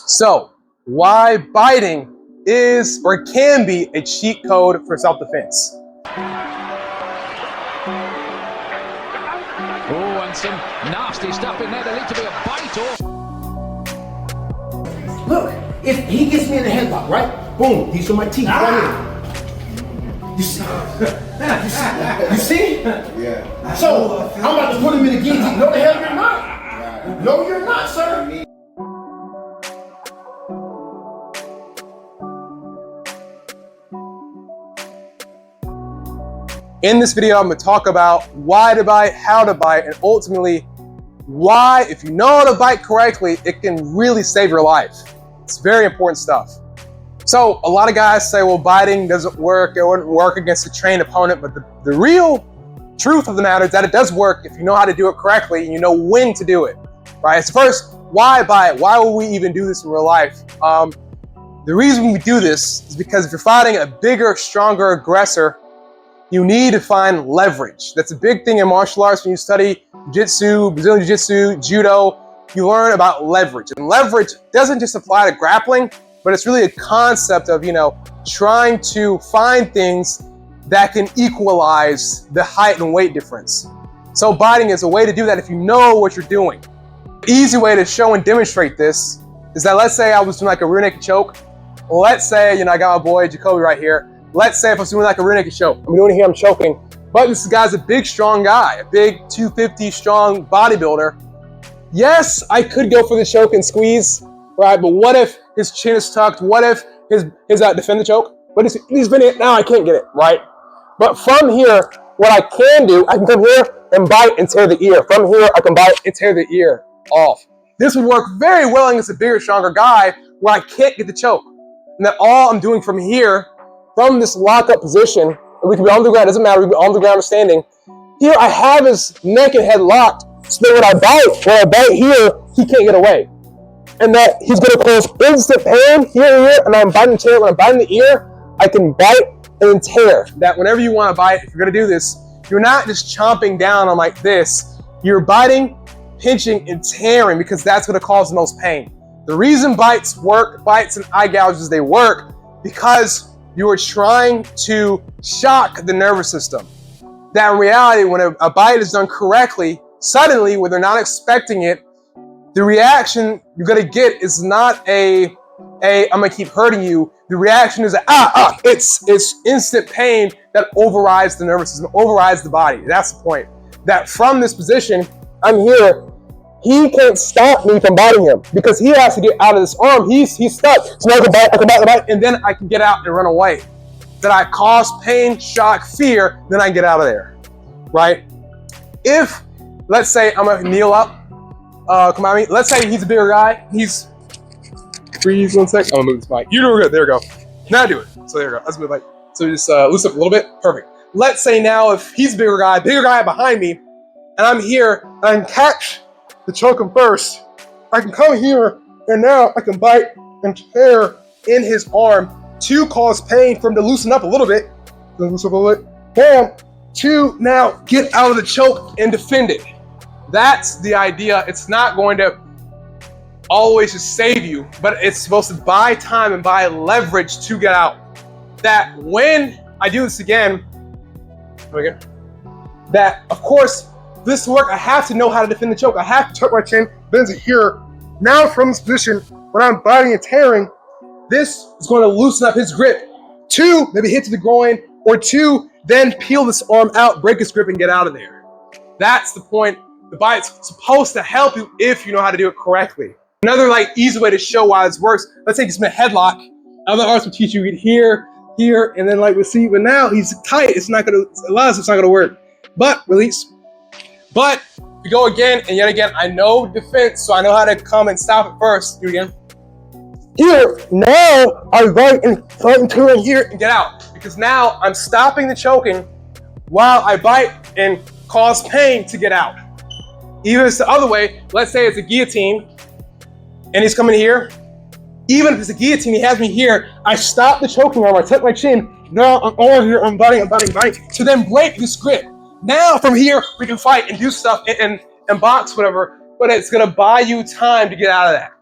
So, why biting is or can be a cheat code for self-defense. Oh, and some nasty stuff in there. There needs to be a bite or... Look, if he gets me in the headlock, right? Boom, these are my teeth right here. You see? You see? Yeah. So, I'm about to put him in the guillotine. No, the hell you're not. No, you're not, sir. In this video, I'm going to talk about why to bite, how to bite, and ultimately why, if you know how to bite correctly, it can really save your life. It's very important stuff. So a lot of guys say, well, biting doesn't work. It wouldn't work against a trained opponent. But the real truth of the matter is that it does work if you know how to do it correctly and you know when to do it, right? So first, why bite? Why will we even do this in real life? The reason we do this is because if you're fighting a bigger, stronger aggressor, you need to find leverage. That's a big thing in martial arts. When you study jiu-jitsu, Brazilian jiu-jitsu, judo, you learn about leverage. And leverage doesn't just apply to grappling, but it's really a concept of, trying to find things that can equalize the height and weight difference. So biting is a way to do that if you know what you're doing. The easy way to show and demonstrate this is that, let's say I was doing like a rear naked choke. Let's say, I got my boy Jacoby right here. Let's say if I was doing like a rear naked choke. I'm doing it here, I'm choking. But this guy's a big, strong guy, a big 250 strong bodybuilder. Yes, I could go for the choke and squeeze, right? But what if his chin is tucked? What if his defend the choke? But he's been it, now I can't get it, right? But from here, what I can do, I can come here and bite and tear the ear. From here, I can bite and tear the ear off. This would work very well against a bigger, stronger guy where I can't get the choke. And that all I'm doing from here, from this lockup position, and we can be on the ground, doesn't matter, we can be on the ground or standing. Here I have his neck and head locked, so that when I bite here, he can't get away. And that he's gonna cause instant pain here, and I'm biting the tail. When I'm biting the ear, I can bite and tear. That whenever you wanna bite, if you're gonna do this, you're not just chomping down on like this, you're biting, pinching, and tearing because that's gonna cause the most pain. The reason bites and eye gouges, they work because you are trying to shock the nervous system. That in reality, when a bite is done correctly, suddenly, when they're not expecting it, the reaction you're gonna get is not I'm gonna keep hurting you. The reaction is it's instant pain that overrides the nervous system, overrides the body. That's the point. That from this position, I'm here, he can't stop me from biting him because he has to get out of this arm. He's stuck. So I can bite, and then I can get out and run away. That I cause pain, shock, fear, then I can get out of there, right? If, let's say I'm gonna kneel up, come on me. Let's say he's a bigger guy. Freeze 1 sec. I'm gonna move this mic. You do good, there we go. Now I do it. So there we go, let's move it. So just loosen up a little bit, perfect. Let's say now if he's a bigger guy behind me, and I'm here, and I can catch the choke him first, I can come here, and now I can bite and tear in his arm to cause pain for him to loosen up a little bit. Bam, to now get out of the choke and defend it. That's the idea. It's not going to always just save you, but it's supposed to buy time and buy leverage to get out. That when I do this again, that of course, this to work, I have to know how to defend the choke. I have to tuck my chin, bend it here. Now from this position, when I'm biting and tearing, this is going to loosen up his grip. 2, maybe hit to the groin, or 2, then peel this arm out, break his grip, and get out of there. That's the point. The bite's supposed to help you if you know how to do it correctly. Another easy way to show why this works, let's say it's a headlock. Other arts will teach you here, and then we'll see, but now he's tight. It's not gonna, a lot of it's not gonna work. But release. But we go again, and yet again, I know defense, so I know how to come and stop it first. Do it again. Here, now I bite and turn here and get out. Because now I'm stopping the choking while I bite and cause pain to get out. Even if it's the other way, let's say it's a guillotine, and he's coming here. Even if it's a guillotine, he has me here. I stop the choking arm, I tuck my chin. Now I'm all here, I'm biting, to then break this grip. Now from here, we can fight and do stuff and box, whatever, but it's gonna buy you time to get out of that.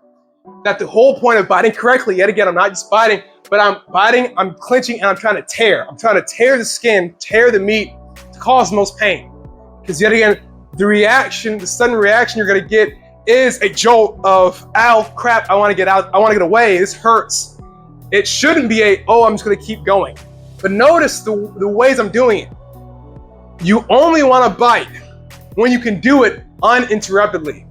that the whole point of biting correctly, yet again, I'm not just biting, but I'm biting, I'm clinching, and I'm trying to tear. I'm trying to tear the skin, tear the meat to cause the most pain. Because yet again, the reaction, the sudden reaction you're gonna get is a jolt of, ow, crap, I wanna get out, I wanna get away, this hurts. It shouldn't be a, oh, I'm just gonna keep going. But notice the ways I'm doing it. You only wanna bite when you can do it uninterruptedly.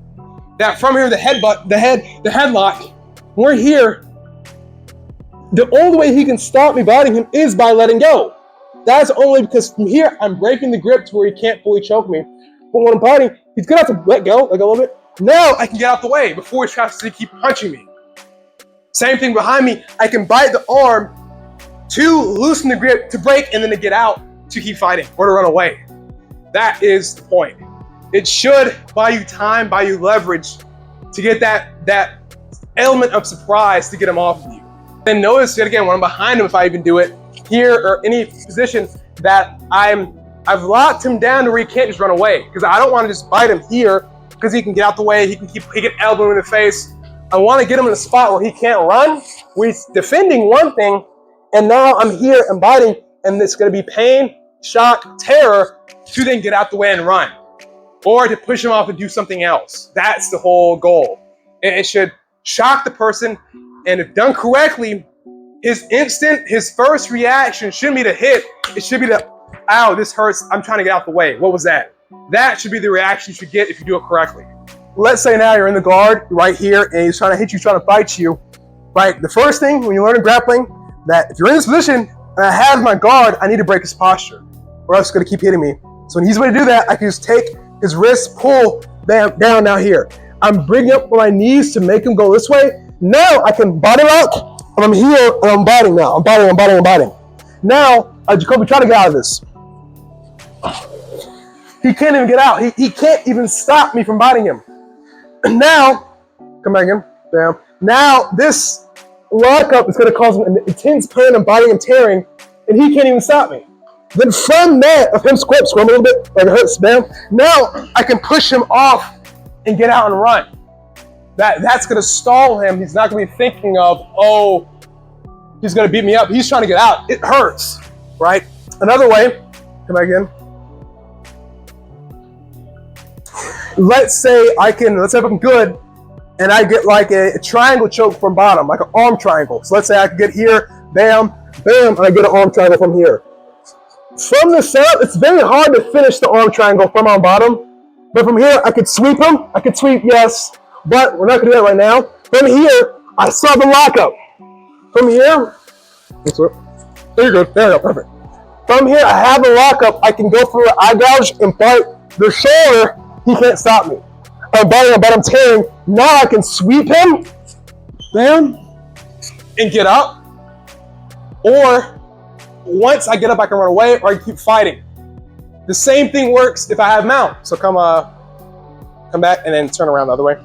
That from here, the headlock, we're here, the only way he can stop me biting him is by letting go. That's only because from here, I'm breaking the grip to where he can't fully choke me. But when I'm biting, he's gonna have to let go, like a little bit. Now I can get out the way before he tries to keep punching me. Same thing behind me, I can bite the arm to loosen the grip, to break, and then to get out, to keep fighting, or to run away. That is the point. It should buy you time, buy you leverage to get that element of surprise to get him off of you. Then notice yet again, when I'm behind him, if I even do it here or any position, that I've locked him down to where he can't just run away, because I don't want to just bite him here because he can get out the way, he can elbow him in the face. I want to get him in a spot where he can't run, where he's defending one thing, and now I'm here and biting, and it's going to be pain, shock, terror, to then get out the way and run. Or to push him off and do something else. That's the whole goal. It should shock the person, and if done correctly, his first reaction shouldn't be to hit, it should be to, ow, this hurts, I'm trying to get out the way. What was that? That should be the reaction you should get if you do it correctly. Let's say now you're in the guard, right here, and he's trying to hit you, trying to fight you, right? The first thing when you learn grappling, that if you're in this position, and I have my guard, I need to break his posture, or else he's gonna keep hitting me. So when he's going to do that, I can just take his wrist, pull down now here. I'm bringing up my knees to make him go this way. Now I can body lock, and I'm here, and I'm biting now. I'm biting. Now, Jacoby, try to get out of this. He can't even get out. He can't even stop me from biting him. Now, come back in, bam. Now, this lockup is going to cause him an intense pain. I'm biting and tearing, and he can't even stop me. Then from that, of him squirm a little bit, like it hurts, bam. Now, I can push him off and get out and run. That's going to stall him. He's not going to be thinking of, oh, he's going to beat me up. He's trying to get out. It hurts, right? Another way, come back in. Let's say if I'm good, and I get like a triangle choke from bottom, like an arm triangle. So let's say I can get here, bam, bam, and I get an arm triangle from here. From the setup, it's very hard to finish the arm triangle from on bottom. But from here, I could sweep him. I could sweep, yes, but we're not gonna do that right now. From here, I saw the lockup. From here, there you go, there you go, perfect. From here, I have the lockup. I can go for an eye gouge and bite the shoulder. He can't stop me. I'm biting, but I'm tearing. Now I can sweep him, bam, and get up. Or once I get up, I can run away, or I can keep fighting. The same thing works if I have mount. So come back and then turn around the other way.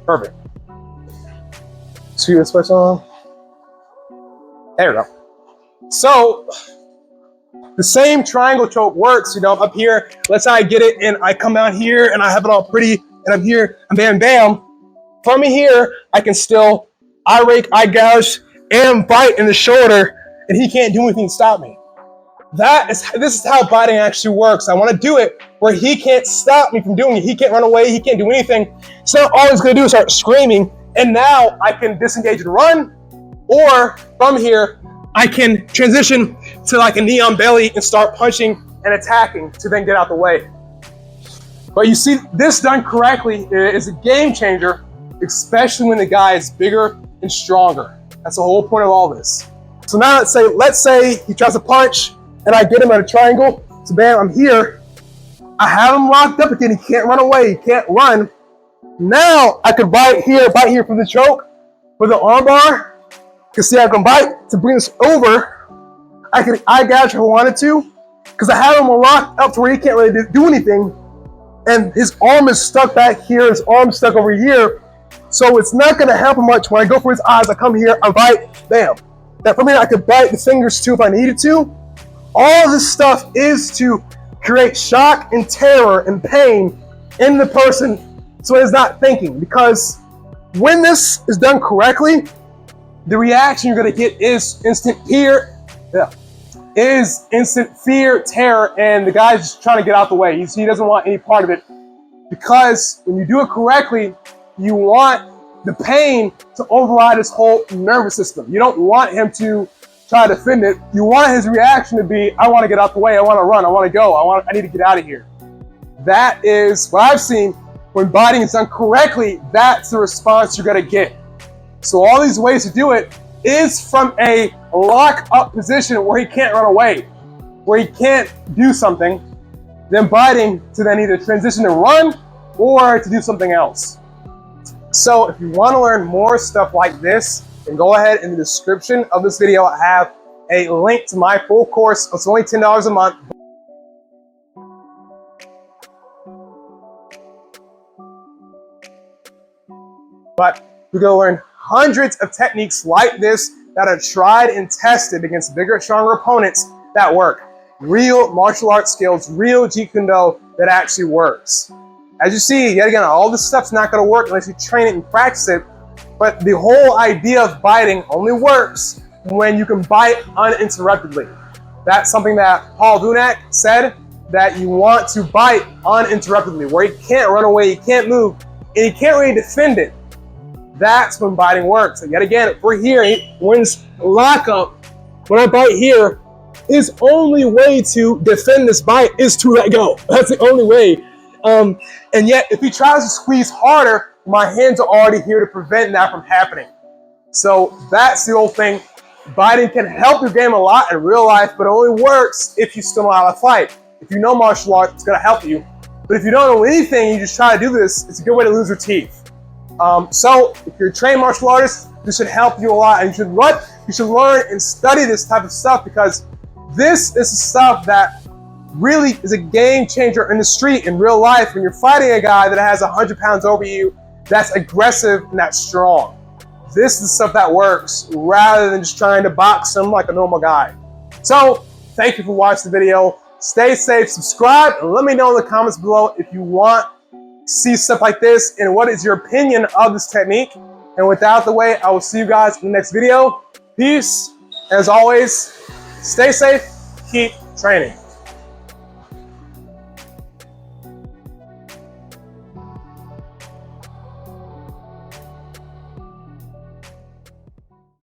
Perfect. Sweep this person on. There we go. So the same triangle choke works, I'm up here. Let's say I get it and I come down here and I have it all pretty, and I'm here, and bam, bam. From here, I can still eye rake, eye gouge, and bite in the shoulder, and he can't do anything to stop me. This is how biting actually works. I want to do it where he can't stop me from doing it. He can't run away. He can't do anything. So all he's going to do is start screaming, and now I can disengage and run, or from here, I can transition to like a knee on belly and start punching and attacking to then get out the way. But you see, this done correctly is a game changer, especially when the guy is bigger and stronger. That's the whole point of all this. So now let's say he tries to punch and I get him at a triangle. So bam, I'm here. I have him locked up again. He can't run away. He can't run. Now I could bite here for the choke, for the arm bar. You can see I can bite to bring this over. I can eye gouge if I wanted to, because I have him locked up to where he can't really do anything. And his arm is stuck back here, his arm's stuck over here. So it's not gonna help him much. When I go for his eyes, I come here, I bite, bam. Now from here, I could bite the fingers too if I needed to. All this stuff is to create shock and terror and pain in the person so he's not thinking, because When this is done correctly, the reaction you're gonna get is instant fear, terror, and the guy's just trying to get out the way. He doesn't want any part of it, because when you do it correctly, you want the pain to override his whole nervous system. You don't want him to try to defend it. You want his reaction to be, I want to get out the way, I want to run, I want to go, I need to get out of here. That is what I've seen. When biting is done correctly, that's the response you're gonna get. So all these ways to do it is from a lock-up position where he can't run away, where he can't do something, then biting to then either transition to run or to do something else. So if you want to learn more stuff like this, then go ahead in the description of this video. I have a link to my full course. It's only $10 a month. But you're going to learn hundreds of techniques like this that are tried and tested against bigger, stronger opponents that work. Real martial arts skills, real Jeet Kune Do that actually works. As you see, yet again, all this stuff's not going to work unless you train it and practice it. But the whole idea of biting only works when you can bite uninterruptedly. That's something that Paul Vunak said, that you want to bite uninterruptedly, where he can't run away, he can't move, and he can't really defend it. That's when biting works. And yet again, if we're here, when it's lockup, when I bite here, his only way to defend this bite is to let go. That's the only way. And yet, if he tries to squeeze harder, my hands are already here to prevent that from happening. So that's the whole thing. Biting can help your game a lot in real life, but it only works if you still know how to fight. If you know martial arts, it's gonna help you. But if you don't know anything, you just try to do this, it's a good way to lose your teeth. So if you're a trained martial artist, this should help you a lot, and you should learn and study this type of stuff, because this is the stuff that really is a game changer in the street, in real life, when you're fighting a guy that has 100 pounds over you, that's aggressive and that's strong. This is the stuff that works, rather than just trying to box him like a normal guy. So thank you for watching the video. Stay safe, subscribe, and let me know in the comments below if you want to see stuff like this and what is your opinion of this technique. And without the way, I will see you guys in the next video. Peace. As always, stay safe, keep training.